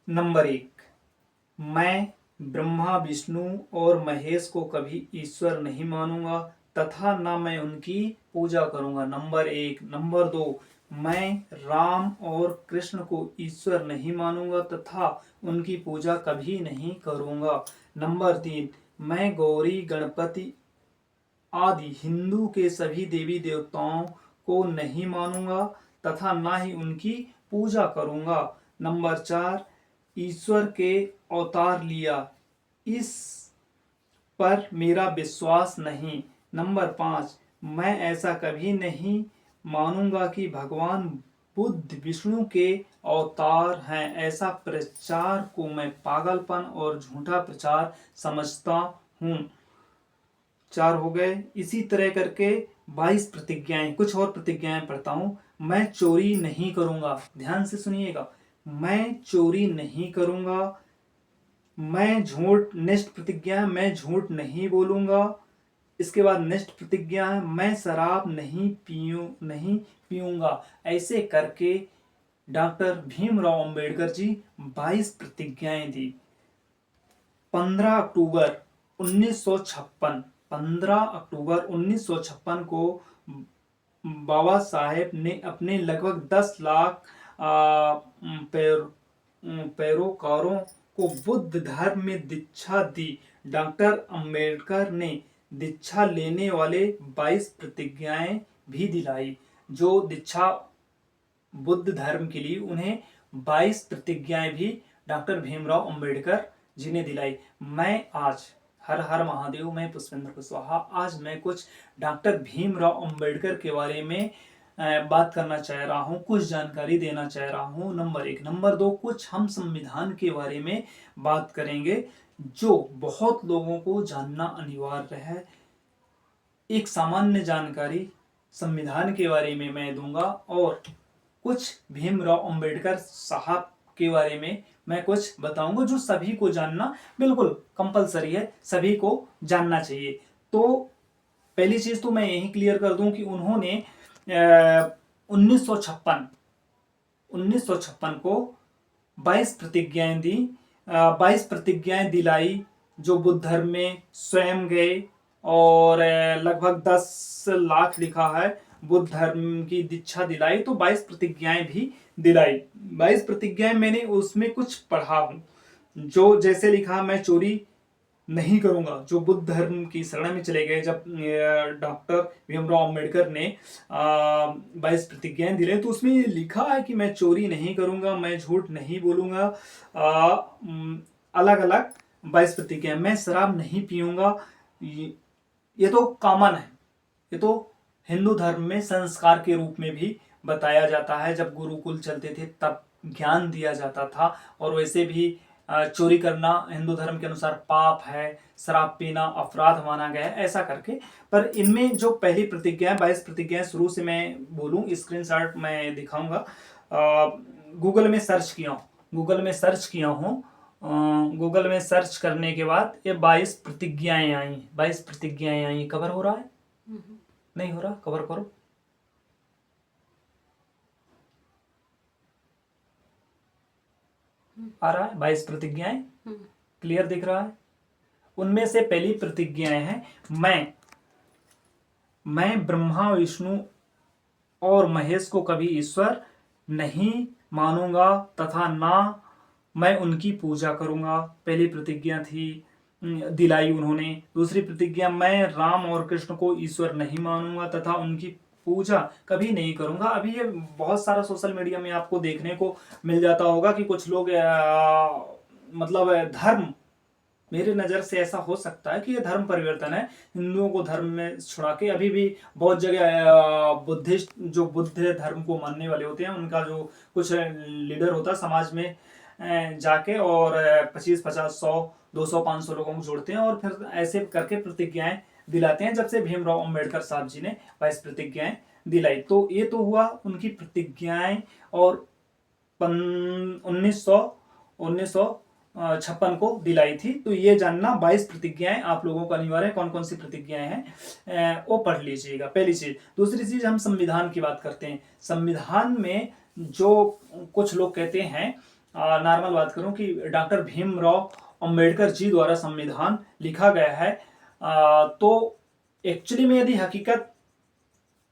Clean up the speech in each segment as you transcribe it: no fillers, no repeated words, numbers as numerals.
Number 1, मैं ब्रह्मा विष्णु और महेश को कभी ईश्वर नहीं मानूंगा तथा न मैं उनकी पूजा करूंगा। नंबर 1। नंबर 2, मैं राम और कृष्ण को ईश्वर नहीं मानूंगा तथा उनकी पूजा कभी नहीं करूंगा। नंबर 3, मैं गौरी गणपति आदि हिंदू के सभी देवी देवताओं को नहीं मानूंगा तथा न ही उनकी पूजा करूंगा। नंबर 4, ईश्वर के अवतार लिया इस पर मेरा विश्वास नहीं। नंबर 5, मैं ऐसा कभी नहीं मानूंगा कि भगवान बुद्ध विष्णु के अवतार हैं। ऐसा प्रचार को मैं पागलपन और झूठा प्रचार समझता हूँ। 4 हो गए। इसी तरह करके 22 प्रतिज्ञाएं, कुछ और प्रतिज्ञाएं पढ़ता हूं। मैं चोरी नहीं करूंगा, ध्यान से सुनिएगा। मैं चोरी नहीं करूंगा। मैं झूठ, नेक्स्ट प्रतिज्ञा, मैं झूठ नहीं बोलूंगा। इसके बाद नेक्स्ट प्रतिज्ञा है, मैं शराब नहीं पीऊंगा। ऐसे करके डॉक्टर भीमराव अंबेडकर जी 22 प्रतिज्ञाएं दी। 15 अक्टूबर 1956 15 अक्टूबर 1956 को बाबा साहेब ने अपने लगभग 10 लाख पैरोकारों को बुद्ध धर्म में दीक्षा दी। डॉक्टर अंबेडकर ने दीक्षा लेने वाले 22 प्रतिज्ञाएं भी दिलाई। जो दीक्षा बुद्ध धर्म के लिए उन्हें 22 प्रतिज्ञाएं भी डॉक्टर भीमराव अंबेडकर जी ने दिलाई। मैं आज, हर हर महादेव, मैं पुष्पेंद्र कुशवाहा, आज मैं कुछ डॉक्टर भीमराव अंबेडकर के बारे में बात करना चाह रहा हूँ, कुछ जानकारी देना चाह रहा हूँ। नंबर 1। नंबर 2, कुछ हम संविधान के बारे में बात करेंगे जो बहुत लोगों को जानना अनिवार्य है। एक सामान्य जानकारी संविधान के बारे में मैं दूंगा और कुछ भीमराव अंबेडकर साहब के बारे में मैं कुछ बताऊंगा जो सभी को जानना बिल्कुल कंपलसरी है, सभी को जानना चाहिए। तो पहली चीज तो मैं यही क्लियर कर दूं कि उन्होंने 1956 को 22 प्रतिज्ञाएं दी, 22 प्रतिज्ञाएं दिलाई जो बुद्ध धर्म में स्वयं गए और लगभग 10 लाख लिखा है बुद्ध धर्म की दीक्षा दिलाई, तो 22 प्रतिज्ञाएं भी दिलाई। 22 प्रतिज्ञाएं मैंने उसमें कुछ पढ़ा हूं, जो जैसे लिखा, मैं चोरी नहीं करूंगा, जो बुद्ध धर्म की शरण में चले गए। जब डॉक्टर भीमराव अंबेडकर ने 22 प्रतिज्ञाएं दिले तो उसमें लिखा है कि मैं चोरी नहीं करूंगा, मैं झूठ नहीं बोलूंगा। अलग अलग 22 प्रतिज्ञाएं, मैं शराब नहीं पीऊंगा। ये तो कॉमन है, ये तो हिंदू धर्म में संस्कार के रूप में भी बताया जाता है। जब गुरुकुल चलते थे तब ज्ञान दिया जाता था। और वैसे भी चोरी करना हिंदू धर्म के अनुसार पाप है, शराब पीना अपराध माना गया है, ऐसा करके। पर इनमें जो पहली प्रतिज्ञा है, 22 प्रतिज्ञाएं शुरू से मैं बोलूं, स्क्रीनशॉट मैं दिखाऊंगा। गूगल में सर्च किया हूं, गूगल में सर्च करने के बाद ये 22 प्रतिज्ञाएं आई। 22 प्रतिज्ञाएं आई। कवर हो रहा है? नहीं हो रहा? कवर करो। आ रहा है? 22 प्रतिज्ञाएं क्लियर दिख रहा है? उनमें से पहली प्रतिज्ञाएं हैं, मैं ब्रह्मा विष्णु और महेश को कभी ईश्वर नहीं मानूंगा तथा ना मैं उनकी पूजा करूंगा। पहली प्रतिज्ञा थी, दिलाई उन्होंने। दूसरी प्रतिज्ञा, मैं राम और कृष्ण को ईश्वर नहीं मानूंगा तथा उनकी पूजा कभी नहीं करूंगा। अभी ये बहुत सारा सोशल मीडिया में आपको देखने को मिल जाता होगा कि कुछ लोग मतलब धर्म, मेरे नज़र से ऐसा हो सकता है कि ये धर्म परिवर्तन है, हिंदुओं को धर्म में छुड़ा के। अभी भी बहुत जगह बुद्धिस्ट, जो बुद्ध धर्म को मानने वाले होते हैं, उनका जो कुछ लीडर होता है समाज में जाके और 25, 50, 100, 200, 500 लोगों को जोड़ते हैं और फिर ऐसे करके प्रतिज्ञाएं दिलाते हैं। जब से भीमराव अंबेडकर साहब जी ने 22 प्रतिज्ञाएं दिलाई, तो ये तो हुआ उनकी प्रतिज्ञाएं। और 1956 को दिलाई थी। तो ये जानना, 22 प्रतिज्ञाएं आप लोगों को अनिवार्य है। कौन कौन सी प्रतिज्ञाएं हैं वो पढ़ लीजिएगा, पहली चीज। दूसरी चीज, हम संविधान की बात करते हैं। संविधान में जो कुछ लोग कहते हैं नॉर्मल बात करूं कि डॉक्टर भीमराव अंबेडकर जी द्वारा संविधान लिखा गया है। तो एक्चुअली में यदि हकीकत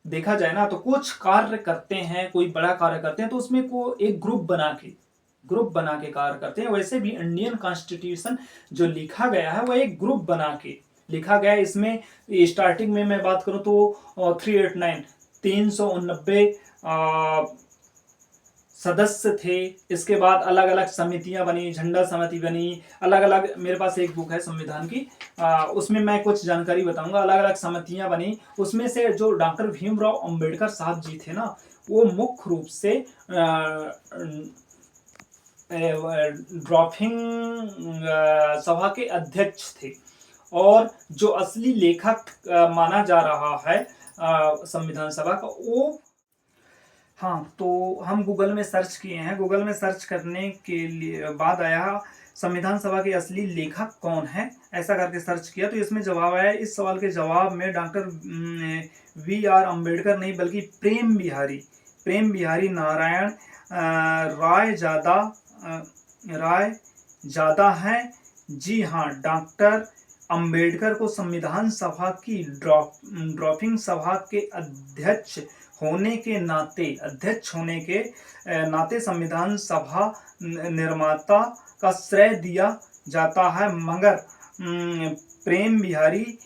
देखा जाए ना, तो कुछ कार्य करते हैं, कोई बड़ा कार्य करते हैं तो उसमें को एक ग्रुप बना के कार्य करते हैं। वैसे भी इंडियन कॉन्स्टिट्यूशन जो लिखा गया है वह एक ग्रुप बना के लिखा गया है। इसमें स्टार्टिंग में मैं बात करूं तो 389 389 सदस्य थे। इसके बाद अलग अलग समितियां बनी, झंडा समिति बनी, अलग अलग, मेरे पास एक बुक है संविधान की, उसमें मैं कुछ जानकारी बताऊंगा। अलग अलग समितियां बनी, उसमें से जो डॉक्टर भीमराव अंबेडकर साहब जी थे ना, वो मुख्य रूप से ड्राफ्टिंग सभा के अध्यक्ष थे। और जो असली लेखक माना जा रहा है संविधान सभा का, वो, हाँ, तो हम गूगल में सर्च किए हैं। गूगल में सर्च करने के लिए बाद आया संविधान सभा के असली लेखक कौन है, ऐसा करके सर्च किया तो इसमें जवाब आया। इस सवाल के जवाब में डॉक्टर VR अम्बेडकर नहीं बल्कि प्रेम बिहारी नारायण राय ज़्यादा है। जी हाँ, डॉक्टर अंबेडकर को संविधान सभा की ड्राफ्टिंग सभा के अध्यक्ष होने के नाते संविधान सभा निर्माता का श्रेय दिया जाता है। मगर प्रेम बिहारी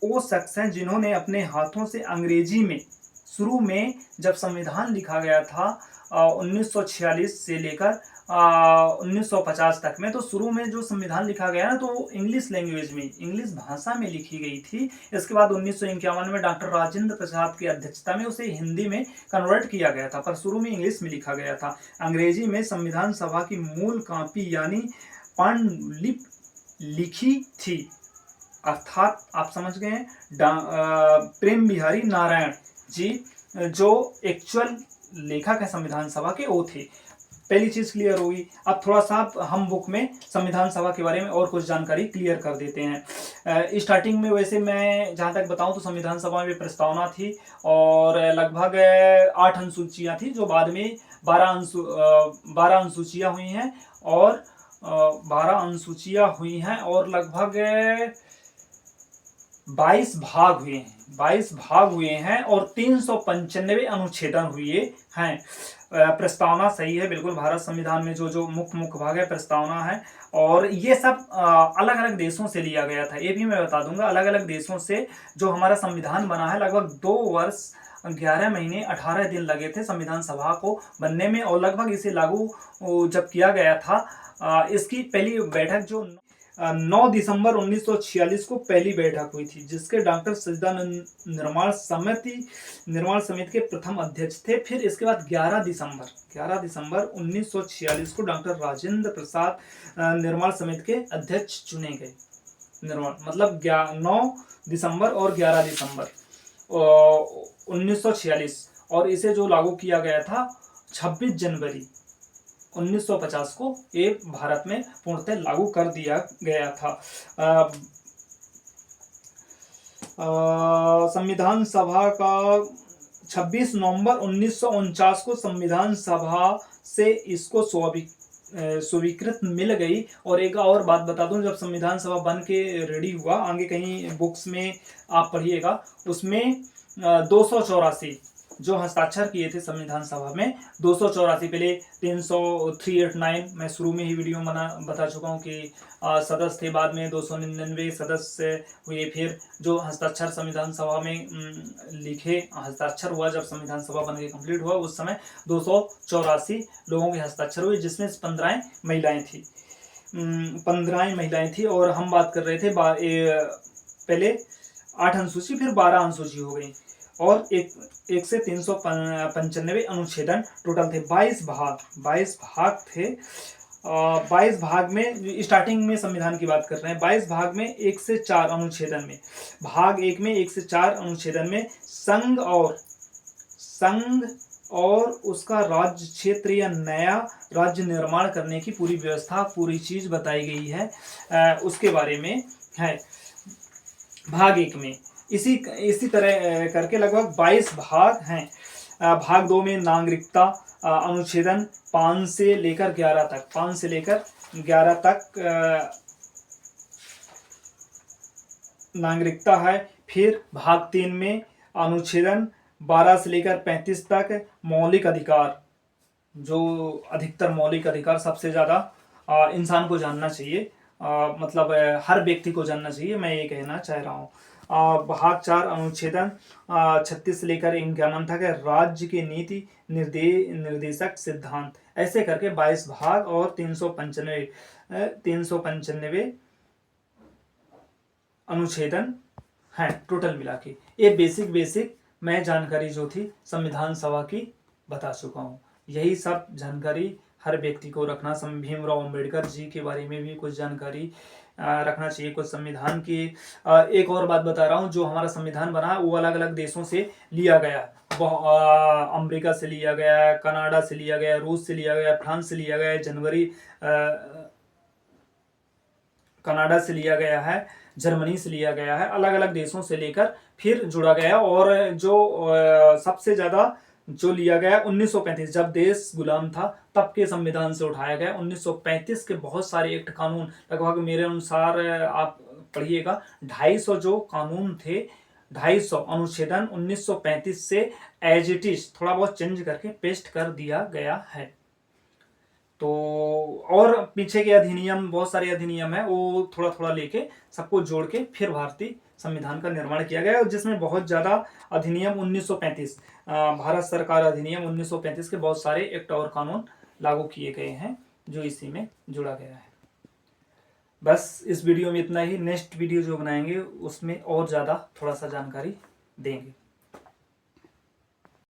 वो शख्स हैं जिन्होंने अपने हाथों से अंग्रेजी में, शुरू में जब संविधान लिखा गया था 1946 से लेकर 1950 तक में, तो शुरू में जो संविधान लिखा गया ना, तो इंग्लिश लैंग्वेज में, इंग्लिश भाषा में लिखी गई थी। इसके बाद 1951 में डॉक्टर राजेंद्र प्रसाद की अध्यक्षता में उसे हिंदी में कन्वर्ट किया गया था, पर शुरू में इंग्लिश में लिखा गया था। अंग्रेजी में संविधान सभा की मूल कॉपी यानी पांडुलिपि लिखी थी, अर्थात आप समझ गए, प्रेम बिहारी नारायण जी जो एक्चुअल लेखक है संविधान सभा के, वो थे। पहली चीज क्लियर होगी। अब थोड़ा सा हम बुक में संविधान सभा के बारे में और कुछ जानकारी क्लियर कर देते हैं। स्टार्टिंग में वैसे मैं जहां तक बताऊं तो संविधान सभा में प्रस्तावना थी और लगभग 8 अनुसूचियां थी, जो बाद में 12 अनुसूचियां हुई हैं और 12 अनुसूचियां हुई हैं और लगभग 22 भाग हुए हैं और 395 अनुच्छेदन हुए हैं। प्रस्तावना सही है बिल्कुल। भारत संविधान में जो मुख्य भाग है प्रस्तावना है, और ये सब अलग अलग देशों से लिया गया था। ये भी मैं बता दूंगा, अलग अलग देशों से जो हमारा संविधान बना है, लगभग 2 वर्ष 11 महीने 18 दिन लगे थे संविधान सभा को बनने में, और लगभग इसे लागू जब किया गया था, इसकी पहली बैठक जो 9 दिसंबर 1946 को पहली बैठक हुई थी, जिसके डॉक्टर सच्चिदानंद निर्माण समिति के प्रथम अध्यक्ष थे। फिर इसके बाद 11 दिसंबर 1946 को डॉक्टर राजेंद्र प्रसाद निर्माण समिति के अध्यक्ष चुने गए। निर्माण मतलब 9 दिसंबर और 11 दिसंबर 1946, और इसे जो लागू किया गया था 26 जनवरी 1950 को ये भारत में पूर्णतः लागू कर दिया गया था। संविधान सभा का 26 नवंबर 1949 को संविधान सभा से इसको स्वीकृत मिल गई। और एक और बात बता दूं, जब संविधान सभा बन के रेडी हुआ, आगे कहीं बुक्स में आप पढ़िएगा, उसमें 284 जो हस्ताक्षर किए थे संविधान सभा में, 284, पहले 389 मैं शुरू में ही वीडियो बता चुका हूँ कि सदस्य थे, बाद में 299 सदस्य हुए। फिर जो हस्ताक्षर संविधान सभा में लिखे हस्ताक्षर हुआ, जब संविधान सभा बन के कम्प्लीट हुआ, उस समय 284 लोगों के हस्ताक्षर हुए, जिसमें 15 महिलाएं थी। 15 महिलाएं थी। और हम बात कर रहे थे पहले 8 अनुसूची, फिर 12 अनुसूची हो गई, और एक से 395 अनुच्छेदन टोटल थे। 22 भाग थे। 22 भाग में, स्टार्टिंग में संविधान की बात कर रहे हैं, 22 भाग में 1 से 4 अनुच्छेदन में, भाग 1 में 1 से 4 अनुच्छेदन में संघ और उसका राज्य क्षेत्र या नया राज्य निर्माण करने की पूरी व्यवस्था, पूरी चीज बताई गई है, उसके बारे में है भाग 1 में। इसी तरह करके लगभग 22 भाग हैं। भाग 2 में नागरिकता अनुच्छेदन 5 से लेकर 11 तक, 5 से लेकर 11 तक नागरिकता है। फिर भाग 3 में अनुच्छेदन 12 से लेकर 35 तक मौलिक अधिकार, जो अधिकतर मौलिक अधिकार सबसे ज़्यादा इंसान को जानना चाहिए, मतलब हर व्यक्ति को जानना चाहिए, मैं ये कहना चाह रहा हूँ। भाग 4 अनुच्छेदन 36 से लेकर 51 तक है राज्य की नीति निर्देशक सिद्धांत। ऐसे करके 22 भाग और 395 अनुच्छेदन हैं टोटल मिला के। ये बेसिक मैं जानकारी जो थी संविधान सभा की बता चुका हूँ। यही सब जानकारी हर व्यक्ति को रखना, भीमराव अंबेडकर जी के बारे में भी कुछ जानकारी रखना चाहिए, कुछ संविधान की। एक और बात बता रहा हूँ, जो हमारा संविधान बना वो अलग अलग देशों से लिया गया, अमेरिका से लिया गया, कनाडा से लिया गया, रूस से लिया गया, फ्रांस से लिया गया, कनाडा से लिया गया है, जर्मनी से लिया गया है, अलग अलग देशों से लेकर फिर जुड़ा गया। और जो सबसे ज़्यादा जो लिया गया 1935, जब देश गुलाम था तब के संविधान से उठाया गया। 1935 के बहुत सारे एक्ट कानून, लगभग मेरे अनुसार आप पढ़िएगा 250 जो कानून थे, 250 अनुच्छेदन 1935 से एज इट इज थोड़ा बहुत चेंज करके पेस्ट कर दिया गया है। तो और पीछे के अधिनियम, बहुत सारे अधिनियम है, वो थोड़ा थोड़ा लेके सबको जोड़ के फिर भारतीय संविधान का निर्माण किया गया, जिसमें बहुत ज़्यादा अधिनियम 1935, भारत सरकार अधिनियम 1935 के बहुत सारे एक्ट और कानून लागू किए गए हैं, जो इसी में जुड़ा गया है। बस इस वीडियो में इतना ही। नेक्स्ट वीडियो जो बनाएंगे उसमें और ज़्यादा थोड़ा सा जानकारी देंगे।